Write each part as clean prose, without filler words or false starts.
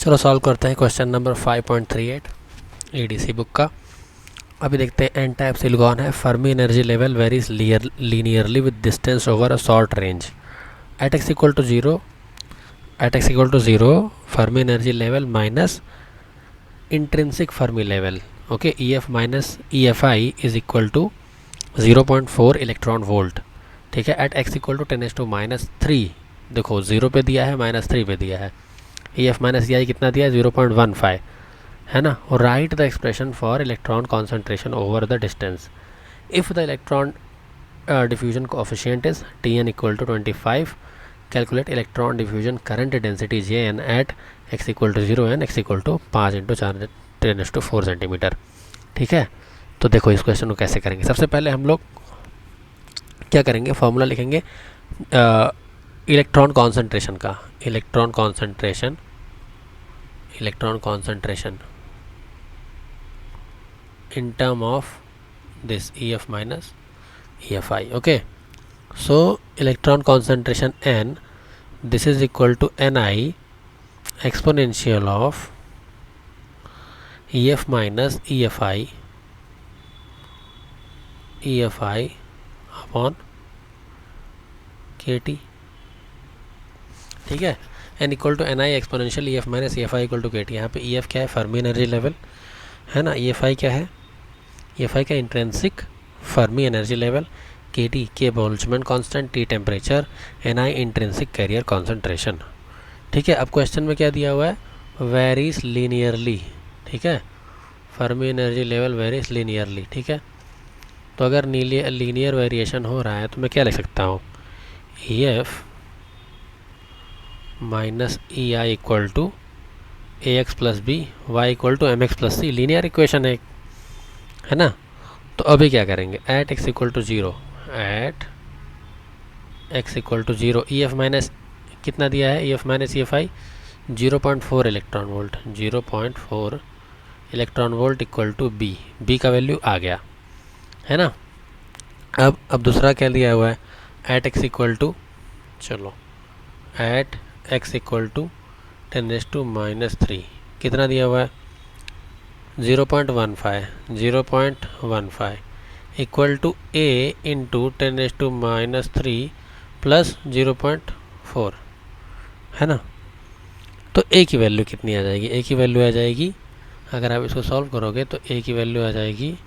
चलो सॉल्व करते हैं क्वेश्चन नंबर 5.38 ईडीसी बुक का। अभी देखते हैं एन टाइप सिलिकॉन है, Fermi energy level varies linearly with distance over a short range at X equal to zero Fermi energy level minus intrinsic Fermi level. Okay, E F minus E F I is equal to 0.4 electron volt. ठीक है, at X equal to 10⁻³ देखो 0 पे दिया है, -3 पे दिया है। ई F minus ई आई कितना दिया है, 0.15 है ना। और write the expression for electron concentration over the distance if the electron diffusion coefficient is Tn equal to 25। Calculate electron diffusion current density Jn at x equal to 0 and x equal to 5 × 10⁻⁴ centimetre. ठीक है, तो देखो इस question को कैसे करेंगे। सबसे पहले हम लोग क्या करेंगे, फॉर्मूला लिखेंगे इलेक्ट्रॉन कॉन्सेंट्रेशन का। Electron concentration in term of this EF minus EFI. Okay, so electron concentration N, this is equal to Ni exponential of EF minus EFI upon KT। ठीक है, N equal to Ni exponential EF minus EFI equal to KT। यहाँ पे EF क्या है, Fermi energy level है ना। EFI क्या है, EFI का intrinsic Fermi energy level, KT के Boltzmann constant, T temperature, Ni intrinsic carrier concentration. ठीक है, अब क्वेश्चन में क्या दिया हुआ है, वेरीज लीनियरली। ठीक है, Fermi energy level varies linearly. ठीक है, तो अगर लीनियर वेरिएशन हो रहा है तो मैं क्या लिख सकता हूँ, EF minus EI equal to AX plus B, Y equal to MX plus C. Linear equation है ना। तो अभी क्या करेंगे, at X equal to 0, EF minus कितना दिया है, EF minus EFI 0.4 electron volt, 0.4 electron volt equal to B का वैल्यू आ गया है ना। अब दूसरा क्या दिया हुआ है, एट एक्स इक्वल टू, चलो एट एक्स इक्वल टू 10⁻³ कितना दिया हुआ है, 0.15 equal to A into 10⁻³ plus 0.4 है ना। तो A की वैल्यू कितनी आ जाएगी, A की वैल्यू आ जाएगी, अगर आप इसको सॉल्व करोगे तो A की वैल्यू आ जाएगी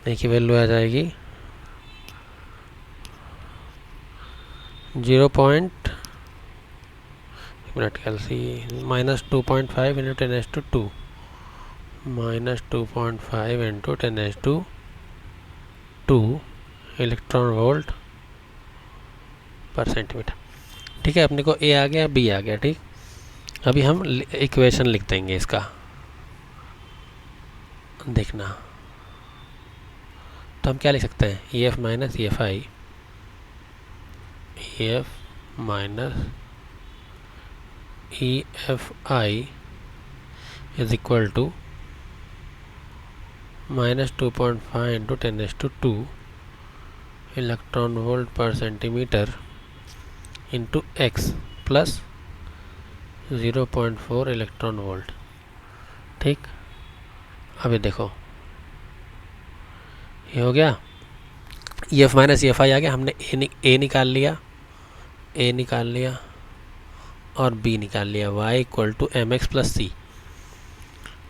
2.5 into 10⁻², -2.5 into 10⁻² electron volt per centimetre. ठीक है, अपने को A आ गया, B आ गया। ठीक, अभी हम इक्वेशन लिख देंगे इसका, देखना। तो हम क्या लिख सकते हैं, EF minus EFI is equal to -2.5 into 10⁻² electron volt per centimetre into x plus 0.4 electron volt. ठीक, अभी देखो ये हो गया, EF माइनस EFI आ गया। हमने A निकाल लिया और B निकाल लिया, y equal to MX plus C.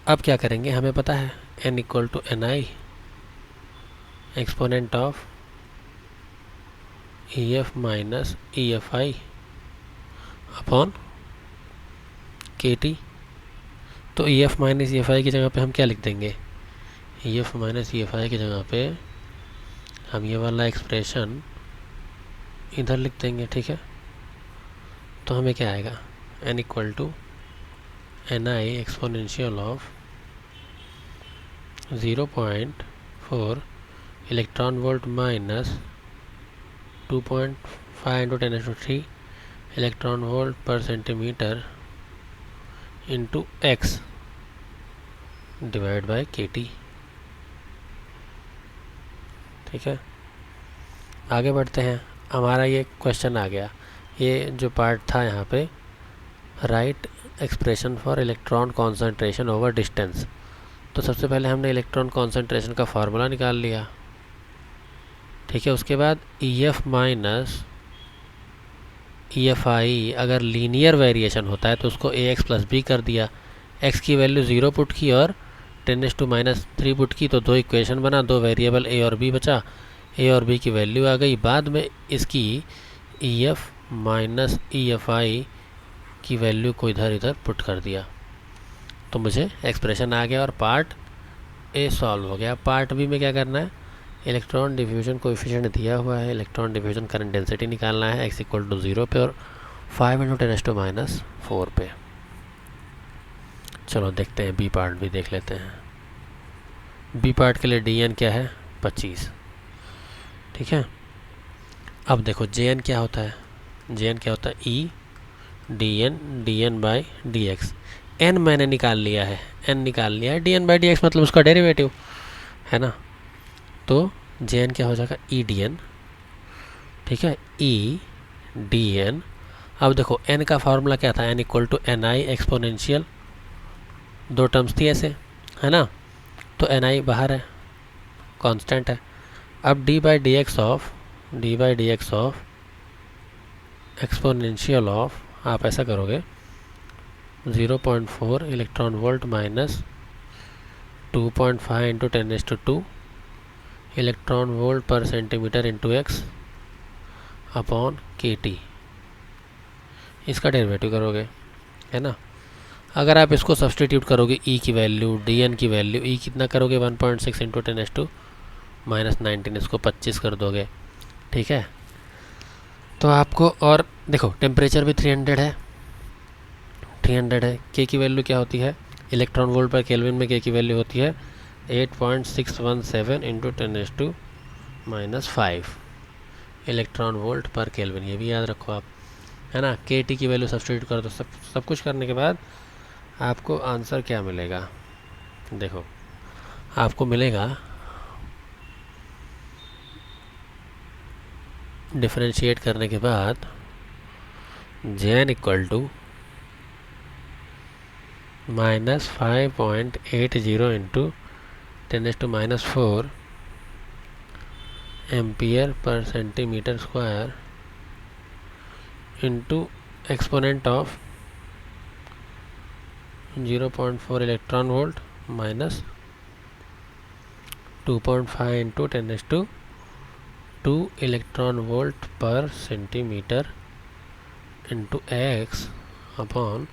अब क्या करेंगे, हमें पता है N equal to Ni exponent of EF minus EFI upon KT। तो EF माइनस EFI की जगह पे हम क्या लिख देंगे, EF माइनस EFI की जगह पे हम ये वाला एक्सप्रेशन इधर लिख देंगे। ठीक है, तो हमें क्या आएगा, N equal to Ni exponential of 0.4 electron volt minus 2.5 into 10⁻³ electron volt per centimetre into x divide by KT। ठीक है, आगे बढ़ते हैं। हमारा ये क्वेश्चन आ गया ये जो पार्ट था यहाँ पे, right expression for electron concentration over distance. तो सबसे पहले हमने इलेक्ट्रॉन कॉन्सेंट्रेशन का फार्मूला निकाल लिया, ठीक है। उसके बाद EF माइनस EFI अगर लीनियर वेरिएशन होता है तो उसको AX प्लस B कर दिया, x की वैल्यू 0 पुट की और 10⁻³ पुट की, तो दो इक्वेशन बना, दो वेरिएबल A और B बचा, A और B की वैल्यू आ गई। बाद में इसकी EF माइनस EFI की वैल्यू को इधर इधर पुट कर दिया, तो मुझे एक्सप्रेशन आ गया और पार्ट A सॉल्व हो गया। पार्ट B में क्या करना है, इलेक्ट्रॉन डिफ्यूजन कोएफिशिएंट दिया हुआ है, इलेक्ट्रॉन डिफ्यूजन करंट डेंसिटी निकालना है x = 0 पे और 5 × 10⁻⁴ पे। चलो देखते हैं बी पार्ट भी देख लेते हैं। बी पार्ट के लिए dn क्या है, 25, ठीक है। अब देखो jn क्या होता है, jn क्या होता है, e dn/dx। n मैंने निकाल लिया है, n निकाल लिया है, dn/dx मतलब उसका डेरिवेटिव है ना। तो jn क्या हो जाएगा, e dn, ठीक है, e dn। अब देखो n का फार्मूला क्या था, n = ni एक्सपोनेंशियल, दो टर्म्स थी ऐसे, है ना। तो ni बाहर है, कांस्टेंट है। अब d/dx ऑफ एक्सपोनेंशियल ऑफ, आप ऐसा करोगे 0.4 electron volt minus 2.5 × 10⁻² electron volt per centimetre into x upon kT, इसका डेरिवेटिव करोगे, है ना। अगर आप इसको सब्सटीट्यूट करोगे e की वैल्यू, dn की वैल्यू, e कितना करोगे 1.6 × 10⁻⁻19, इसको 25 कर दोगे, ठीक है। तो आपको, और देखो टेम्परेचर भी 300 है, 300 है। k की वैल्यू क्या होती है, इलेक्ट्रॉन वोल्ट पर केल्विन में k की वैल्यू होती है 8.617 × 10⁻⁵ इलेक्ट्रॉन वोल्ट पर केल्विन, ये भी याद रखो आप, है ना। kT की वैल्यू सब्सटीट्यूट कर दो। सब कुछ करने के बाद आपको आंसर क्या मिलेगा, देखो आपको मिलेगा, डिफरेंशिएट करने के बाद jn = -5.80 × 10⁻⁴ ampere per centimetre square into exponent of 0.4 electron volt minus 2.5 × 10⁻² electron volt per centimetre into x upon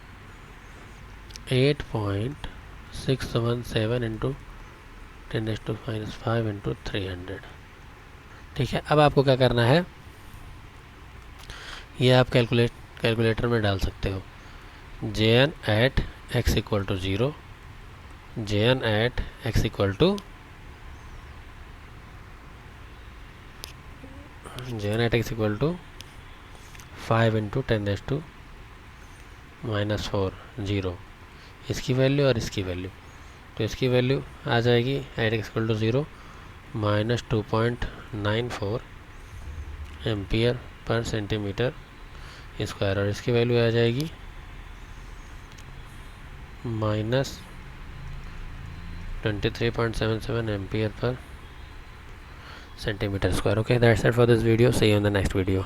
8.617 × 10⁻⁵ into 300, ठीक है। अब आपको क्या करना है, ये आप कैलकुलेटर में डाल सकते हो। jn at x = 0, jn at x = jn at x = 5 × 10⁻⁴ 0, इसकी वैल्यू और इसकी वैल्यू, तो इसकी वैल्यू आ जाएगी at x = 0 -2.94 ampere per centimetre square, और इसकी वैल्यू आ जाएगी -23.77 ampere per centimetre square. Okay, that's it for this video, see you in the next video.